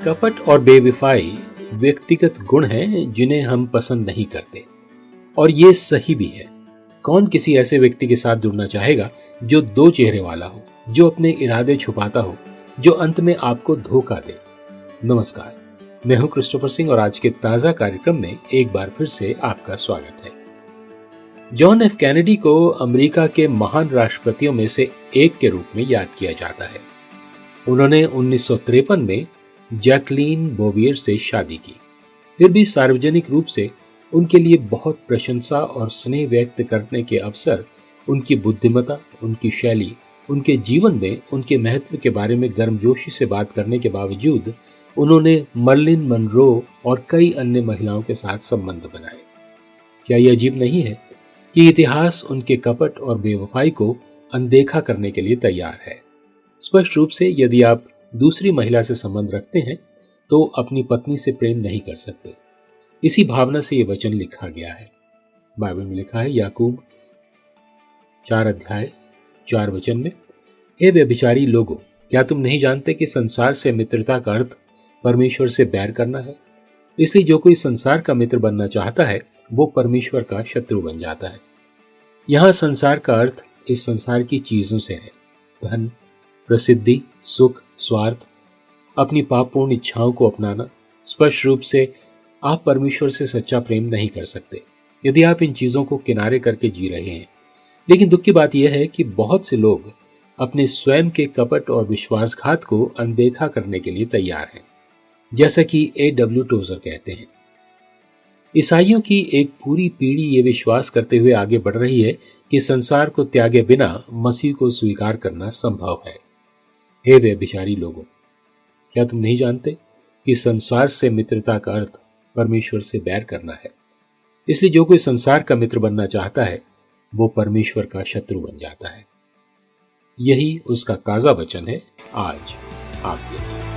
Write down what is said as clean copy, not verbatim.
कपट और बेवफाई व्यक्तिगत गुण हैं जिन्हें हम पसंद नहीं करते, और ये सही भी है। कौन किसी ऐसे व्यक्ति के साथ जुड़ना चाहेगा जो दो चेहरे वाला हो, जो अपने इरादे छुपाता हो, जो अंत में आपको धोखा दे। नमस्कार, मैं हूं क्रिस्टोफर सिंह और आज के ताजा कार्यक्रम में एक बार फिर से आपका स्वागत है। जॉन एफ कैनेडी को अमेरिका के महान राष्ट्रपतियों में से एक के रूप में याद किया जाता है। उन्होंने 1953 में जैकलीन बोवियर से शादी की। फिर भी सार्वजनिक रूप से उनके लिए बहुत प्रशंसा और स्नेह व्यक्त करने के अवसर उनकी बुद्धिमत्ता, उनकी शैली, उनके जीवन में उनके महत्व के बारे में गर्मजोशी से बात करने के बावजूद उन्होंने मर्लिन मनरो और कई अन्य महिलाओं के साथ संबंध बनाए। क्या यह अजीब नहीं है कि इतिहास उनके कपट और बेवफाई को अनदेखा करने के लिए तैयार है। स्पष्ट रूप से यदि आप दूसरी महिला से संबंध रखते हैं तो अपनी पत्नी से प्रेम नहीं कर सकते। इसी भावना से यह वचन लिखा गया है। बाइबल में लिखा है याकूब 4:4 में, हे व्यभिचारी लोगों, क्या तुम नहीं जानते कि संसार से मित्रता का अर्थ परमेश्वर से बैर करना है? इसलिए जो कोई संसार का मित्र बनना चाहता है वो परमेश्वर का शत्रु बन जाता है। यहां संसार का अर्थ इस संसार की चीजों से है। धन, प्रसिद्धि, सुख, स्वार्थ, अपनी पापपूर्ण इच्छाओं को अपनाना। स्पष्ट रूप से आप परमेश्वर से सच्चा प्रेम नहीं कर सकते यदि आप इन चीजों को किनारे करके जी रहे हैं। लेकिन दुख की बात यह है कि बहुत से लोग अपने स्वयं के कपट और विश्वासघात को अनदेखा करने के लिए तैयार हैं। जैसा कि A.W. टोजर कहते हैं, ईसाइयों की एक पूरी पीढ़ी ये विश्वास करते हुए आगे बढ़ रही है कि संसार को त्यागे बिना मसीह को स्वीकार करना संभव है। हे व्यभिचारी लोगों, क्या तुम नहीं जानते कि संसार से मित्रता का अर्थ परमेश्वर से बैर करना है? इसलिए जो कोई संसार का मित्र बनना चाहता है वो परमेश्वर का शत्रु बन जाता है। यही उसका ताजा वचन है आज आपके लिए।